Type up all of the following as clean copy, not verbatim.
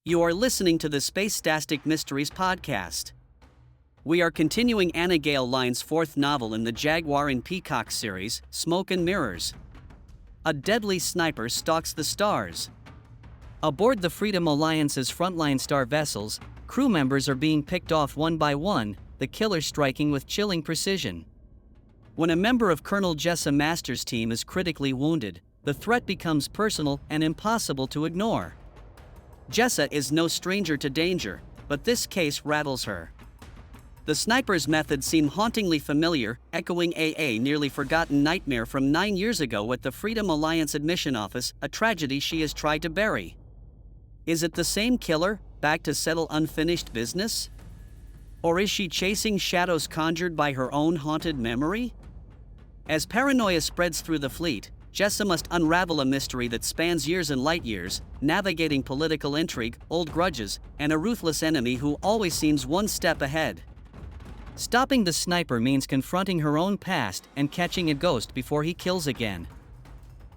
You are listening to the Space-Tastic Mysteries podcast. We are continuing Anna Gale Line's fourth novel in the Jaguar and Peacock series, Smoke and Mirrors. A deadly sniper stalks the stars. Aboard the Freedom Alliance's frontline StarVessels, crew members are being picked off one by one, the killer striking with chilling precision. When a member of Colonel Jessa Master's team is critically wounded, the threat becomes personal and impossible to ignore. Jessa is no stranger to danger, but this case rattles her. The sniper's methods seem hauntingly familiar, echoing a nearly forgotten nightmare from 9 years ago at the Freedom Alliance admission office, a tragedy she has tried to bury. Is it the same killer, back to settle unfinished business? Or is she chasing shadows conjured by her own haunted memory? As paranoia spreads through the fleet, Jessa must unravel a mystery that spans years and light years, navigating political intrigue, old grudges, and a ruthless enemy who always seems one step ahead. Stopping the sniper means confronting her own past and catching a ghost before he kills again.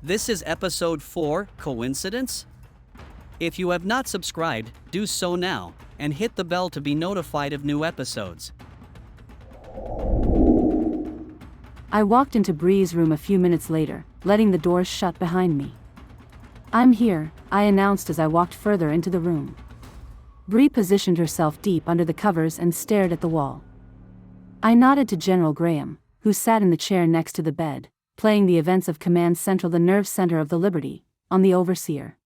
This is episode 4, Coincidence? If you have not subscribed, do so now, and hit the bell to be notified of new episodes. I walked into Bree's room a few minutes later, letting the doors shut behind me. "I'm here," I announced as I walked further into the room. Bree positioned herself deep under the covers and stared at the wall. I nodded to General Graham, who sat in the chair next to the bed, playing the events of Command Central, the nerve center of the Liberty, on the overseer.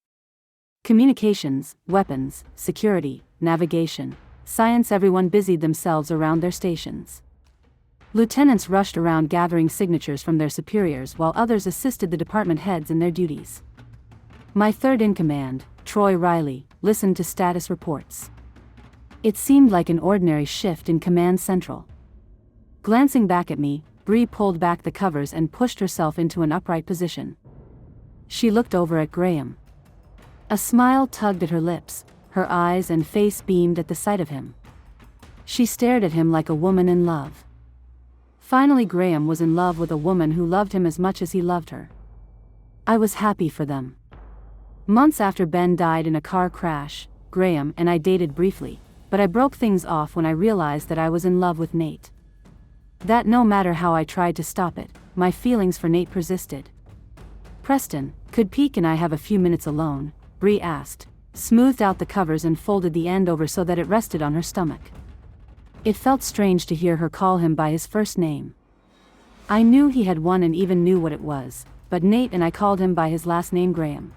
Communications, weapons, security, navigation, science, everyone busied themselves around their stations. Lieutenants rushed around gathering signatures from their superiors while others assisted the department heads in their duties. My third in command, Troy Riley, listened to status reports. It seemed like an ordinary shift in Command Central. Glancing back at me, Bree pulled back the covers and pushed herself into an upright position. She looked over at Graham. A smile tugged at her lips, her eyes and face beamed at the sight of him. She stared at him like a woman in love. Finally, Graham was in love with a woman who loved him as much as he loved her. I was happy for them. Months after Ben died in a car crash, Graham and I dated briefly, but I broke things off when I realized that I was in love with Nate. That no matter how I tried to stop it, my feelings for Nate persisted. "Preston, could Peek and I have a few minutes alone?" Bree asked, smoothed out the covers and folded the end over so that it rested on her stomach. It felt strange to hear her call him by his first name. I knew he had one and even knew what it was, but Nate and I called him by his last name, Graham.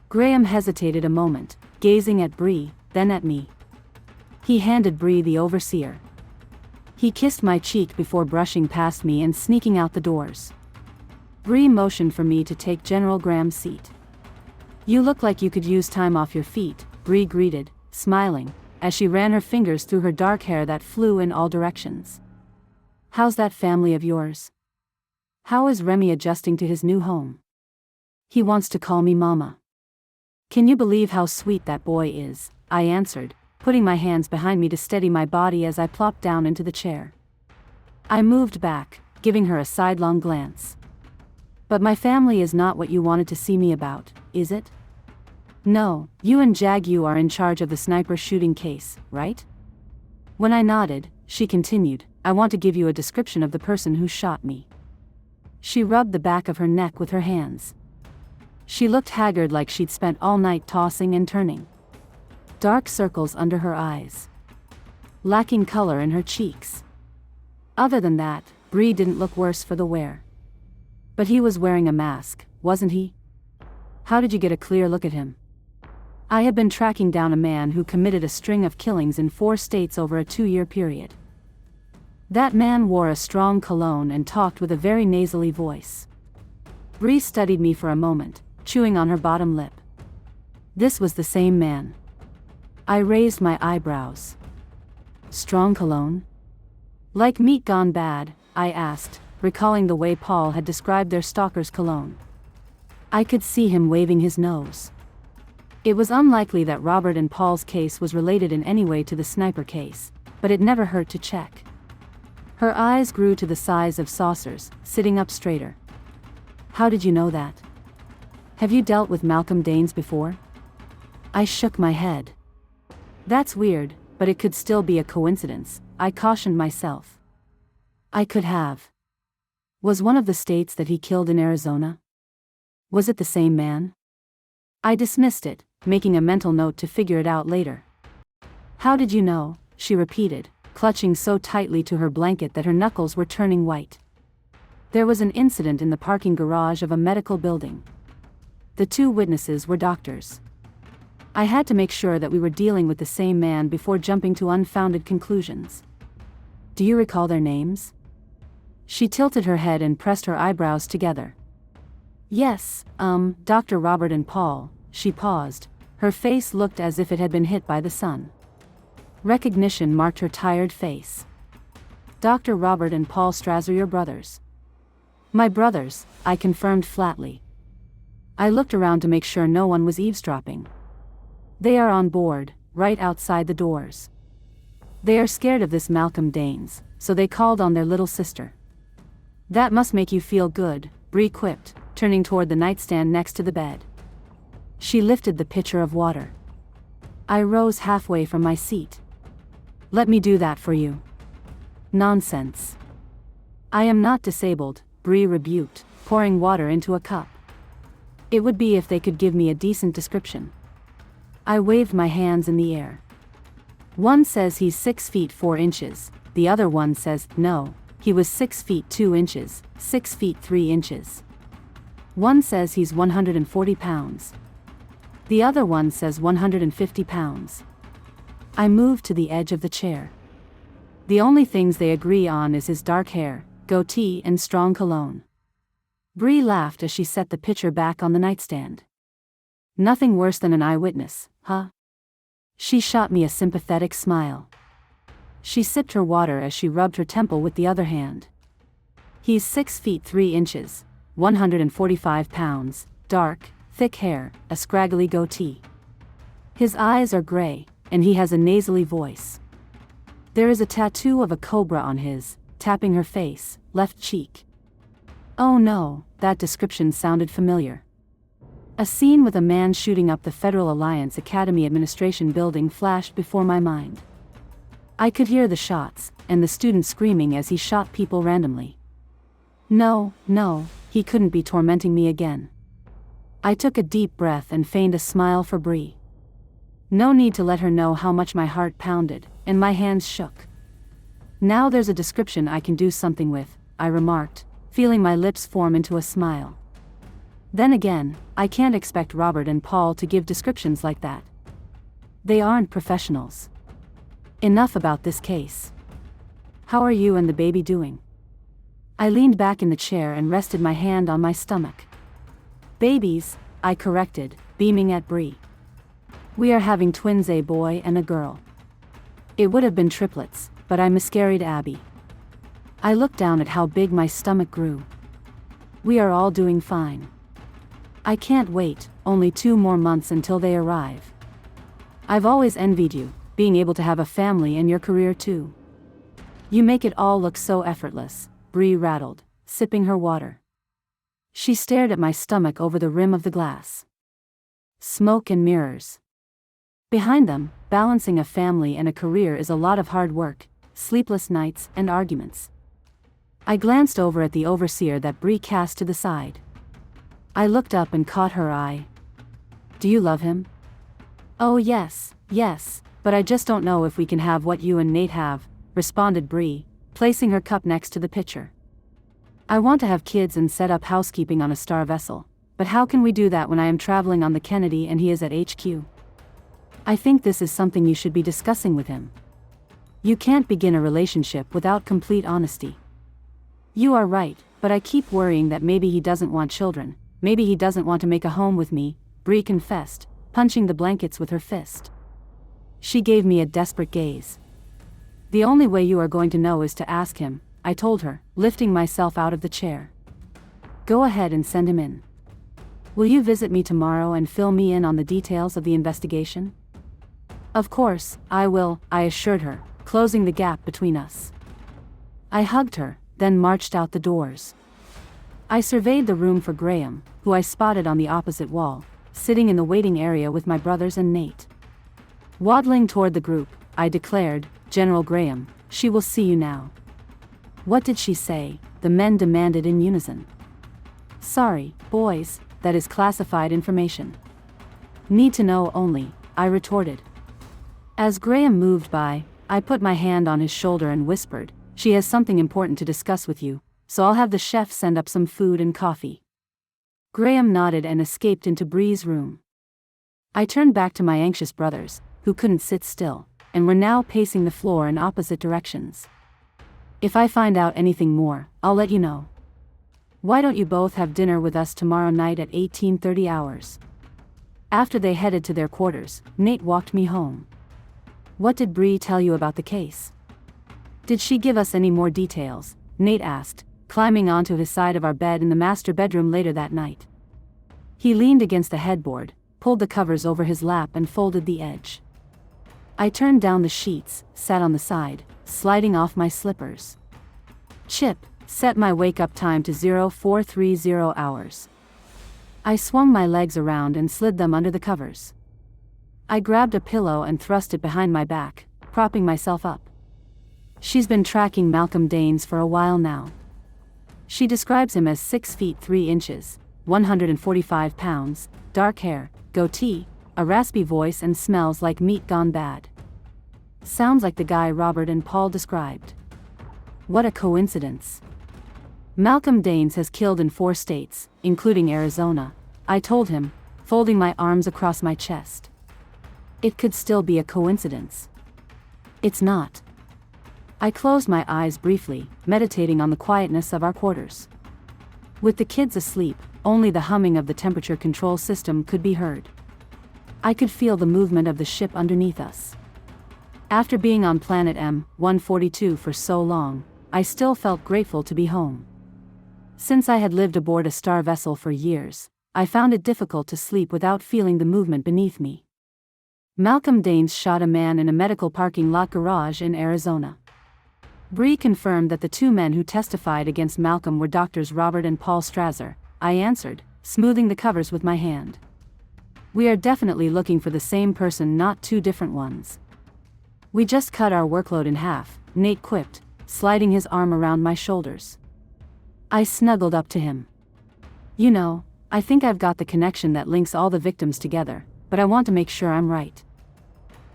Graham hesitated a moment, gazing at Bree, then at me. He handed Bree the overseer. He kissed my cheek before brushing past me and sneaking out the doors. Bree motioned for me to take General Graham's seat. "You look like you could use time off your feet," Bree greeted, smiling, as she ran her fingers through her dark hair that flew in all directions. "How's that family of yours? How is Remy adjusting to his new home? He wants to call me Mama." "Can you believe how sweet that boy is?" I answered, putting my hands behind me to steady my body as I plopped down into the chair. I moved back, giving her a sidelong glance. "But my family is not what you wanted to see me about, is it? No, you and Jag are in charge of the sniper shooting case, right?" When I nodded, she continued, "I want to give you a description of the person who shot me." She rubbed the back of her neck with her hands. She looked haggard, like she'd spent all night tossing and turning. Dark circles under her eyes. Lacking color in her cheeks. Other than that, Bree didn't look worse for the wear. "But he was wearing a mask, wasn't he? How did you get a clear look at him?" I had been tracking down a man who committed a string of killings in 4 states over a 2-year period. That man wore a strong cologne and talked with a very nasally voice. Bree studied me for a moment, chewing on her bottom lip. This was the same man. I raised my eyebrows. "Strong cologne? Like meat gone bad?" I asked, recalling the way Paul had described their stalker's cologne. I could see him waving his nose. It was unlikely that Robert and Paul's case was related in any way to the sniper case, but it never hurt to check. Her eyes grew to the size of saucers, sitting up straighter. "How did you know that? Have you dealt with Malcolm Danes before?" I shook my head. That's weird, but it could still be a coincidence, I cautioned myself. I could have. Was one of the states that he killed in Arizona? Was it the same man? I dismissed it, making a mental note to figure it out later. How did you know? She repeated, clutching so tightly to her blanket that her knuckles were turning white. There was an incident in the parking garage of a medical building. The two witnesses were doctors. I had to make sure that we were dealing with the same man before jumping to unfounded conclusions. Do you recall their names? She tilted her head and pressed her eyebrows together. Yes, Dr. Robert and Paul. She paused. Her face looked as if it had been hit by the sun. Recognition marked her tired face. Dr. Robert and Paul Strasser, your brothers. My brothers, I confirmed flatly. I looked around to make sure no one was eavesdropping. They are on board, right outside the doors. They are scared of this Malcolm Danes, so they called on their little sister. That must make you feel good, Bree quipped, turning toward the nightstand next to the bed. She lifted the pitcher of water. I rose halfway from my seat. Let me do that for you. Nonsense. I am not disabled, Bree rebuked, pouring water into a cup. It would be if they could give me a decent description. I waved my hands in the air. One says he's 6 feet 4 inches, the other one says, no, he was 6 feet 2 inches, 6 feet 3 inches. One says he's 140 pounds. The other one says 150 pounds. I moved to the edge of the chair. The only things they agree on is his dark hair, goatee and strong cologne. Bree laughed as she set the pitcher back on the nightstand. Nothing worse than an eyewitness, huh? She shot me a sympathetic smile. She sipped her water as she rubbed her temple with the other hand. He's 6 feet 3 inches, 145 pounds, dark, thick hair, a scraggly goatee. His eyes are gray, and he has a nasally voice. There is a tattoo of a cobra on his, tapping her face, left cheek. Oh no, that description sounded familiar. A scene with a man shooting up the Federal Alliance Academy Administration building flashed before my mind. I could hear the shots, and the students screaming as he shot people randomly. No, he couldn't be tormenting me again. I took a deep breath and feigned a smile for Bree. No need to let her know how much my heart pounded, and my hands shook. Now there's a description I can do something with, I remarked, feeling my lips form into a smile. Then again, I can't expect Robert and Paul to give descriptions like that. They aren't professionals. Enough about this case. How are you and the baby doing? I leaned back in the chair and rested my hand on my stomach. Babies, I corrected, beaming at Bree. We are having twins, a boy and a girl. It would have been triplets, but I miscarried Abby. I looked down at how big my stomach grew. We are all doing fine. I can't wait, only 2 more months until they arrive. I've always envied you, being able to have a family and your career too. You make it all look so effortless, Bree rattled, sipping her water. She stared at my stomach over the rim of the glass. Smoke and mirrors. Behind them, balancing a family and a career is a lot of hard work, sleepless nights and arguments. I glanced over at the overseer that Bree cast to the side. I looked up and caught her eye. Do you love him? Oh yes, but I just don't know if we can have what you and Nate have, responded Bree, placing her cup next to the pitcher. I want to have kids and set up housekeeping on a star vessel, but how can we do that when I am traveling on the Kennedy and he is at HQ? I think this is something you should be discussing with him. You can't begin a relationship without complete honesty. You are right, but I keep worrying that maybe he doesn't want children, maybe he doesn't want to make a home with me, Bree confessed, punching the blankets with her fist. She gave me a desperate gaze. The only way you are going to know is to ask him, I told her, lifting myself out of the chair. Go ahead and send him in. Will you visit me tomorrow and fill me in on the details of the investigation? Of course, I will, I assured her, closing the gap between us. I hugged her, then marched out the doors. I surveyed the room for Graham, who I spotted on the opposite wall, sitting in the waiting area with my brothers and Nate. Waddling toward the group, I declared, "General Graham, she will see you now." "What did she say?" the men demanded in unison. "Sorry, boys, that is classified information." "Need to know only," I retorted. As Graham moved by, I put my hand on his shoulder and whispered, "She has something important to discuss with you, so I'll have the chef send up some food and coffee." Graham nodded and escaped into Bree's room. I turned back to my anxious brothers, who couldn't sit still, and were now pacing the floor in opposite directions. "If I find out anything more, I'll let you know. Why don't you both have dinner with us tomorrow night at 18:30 hours?" After they headed to their quarters, Nate walked me home. "What did Bree tell you about the case?" "Did she give us any more details?" Nate asked, climbing onto his side of our bed in the master bedroom later that night. He leaned against the headboard, pulled the covers over his lap and folded the edge. I turned down the sheets, sat on the side, sliding off my slippers. Chip set my wake-up time to 0430 hours. I swung my legs around and slid them under the covers. I grabbed a pillow and thrust it behind my back, propping myself up. She's been tracking Malcolm Danes for a while now. She describes him as 6 feet 3 inches, 145 pounds, dark hair, goatee, a raspy voice and smells like meat gone bad. Sounds like the guy Robert and Paul described. What a coincidence. Malcolm Danes has killed in 4 states, including Arizona, I told him, folding my arms across my chest. It could still be a coincidence. It's not. I closed my eyes briefly, meditating on the quietness of our quarters. With the kids asleep, only the humming of the temperature control system could be heard. I could feel the movement of the ship underneath us. After being on planet M142 for so long, I still felt grateful to be home. Since I had lived aboard a StarVessel for years, I found it difficult to sleep without feeling the movement beneath me. Malcolm Danes shot a man in a medical parking lot garage in Arizona. Bree confirmed that the 2 men who testified against Malcolm were doctors Robert and Paul Strasser, I answered, smoothing the covers with my hand. We are definitely looking for the same person, not 2 different ones. We just cut our workload in half, Nate quipped, sliding his arm around my shoulders. I snuggled up to him. You know, I think I've got the connection that links all the victims together, but I want to make sure I'm right.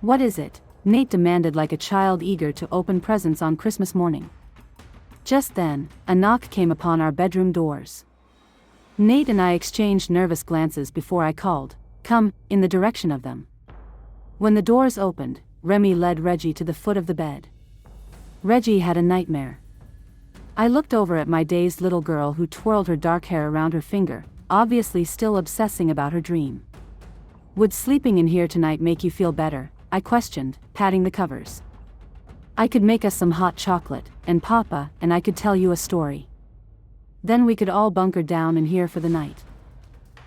What is it? Nate demanded like a child eager to open presents on Christmas morning. Just then, a knock came upon our bedroom doors. Nate and I exchanged nervous glances before I called, "Come," in the direction of them. When the doors opened, Remy led Reggie to the foot of the bed. Reggie had a nightmare. I looked over at my dazed little girl who twirled her dark hair around her finger, obviously still obsessing about her dream. "Would sleeping in here tonight make you feel better?" I questioned, patting the covers. "I could make us some hot chocolate, and Papa and I could tell you a story. Then we could all bunker down in here for the night."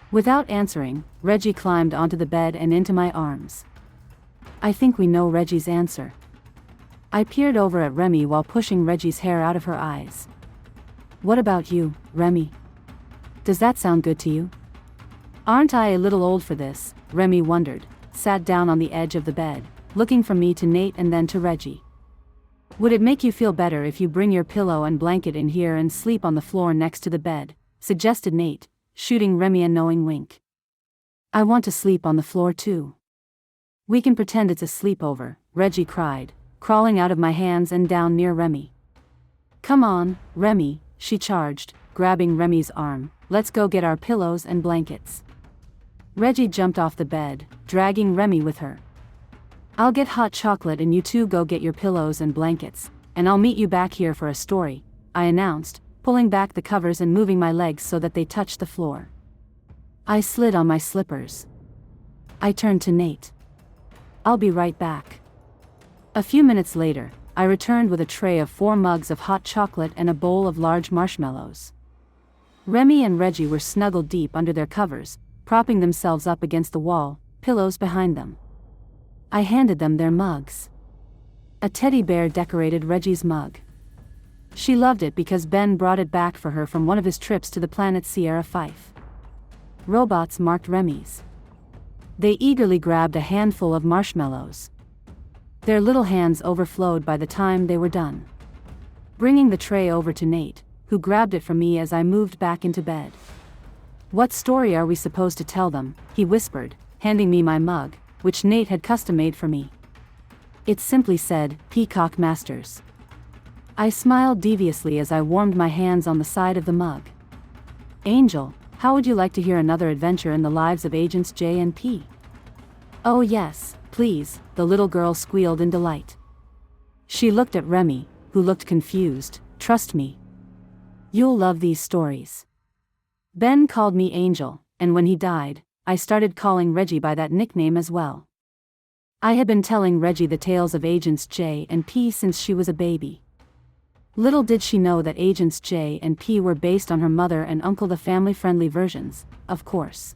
Without answering, Reggie climbed onto the bed and into my arms. I think we know Reggie's answer. I peered over at Remy while pushing Reggie's hair out of her eyes. "What about you, Remy? Does that sound good to you?" "Aren't I a little old for this?" Remy wondered, sat down on the edge of the bed, looking from me to Nate and then to Reggie. "Would it make you feel better if you bring your pillow and blanket in here and sleep on the floor next to the bed?" suggested Nate, shooting Remy a knowing wink. "I want to sleep on the floor too." "We can pretend it's a sleepover," Reggie cried, crawling out of my hands and down near Remy. "Come on, Remy," she charged, grabbing Remy's arm, "let's go get our pillows and blankets." Reggie jumped off the bed, dragging Remy with her. "I'll get hot chocolate and you 2 go get your pillows and blankets, and I'll meet you back here for a story," I announced, pulling back the covers and moving my legs so that they touched the floor. I slid on my slippers. I turned to Nate. "I'll be right back." A few minutes later, I returned with a tray of 4 mugs of hot chocolate and a bowl of large marshmallows. Remy and Reggie were snuggled deep under their covers, propping themselves up against the wall, pillows behind them. I handed them their mugs. A teddy bear decorated Reggie's mug. She loved it because Ben brought it back for her from one of his trips to the planet Sierra 5. Robots marked Remy's. They eagerly grabbed a handful of marshmallows. Their little hands overflowed by the time they were done. Bringing the tray over to Nate, who grabbed it from me as I moved back into bed. "What story are we supposed to tell them?" he whispered, handing me my mug, which Nate had custom-made for me. It simply said, "Peacock Masters." I smiled deviously as I warmed my hands on the side of the mug. "Angel, how would you like to hear another adventure in the lives of Agents J and P?" "Oh yes, please," the little girl squealed in delight. She looked at Remy, who looked confused. "Trust me. You'll love these stories." Ben called me Angel, and when he died, I started calling Reggie by that nickname as well. I had been telling Reggie the tales of Agents J and P since she was a baby. Little did she know that Agents J and P were based on her mother and uncle, the family-friendly versions, of course.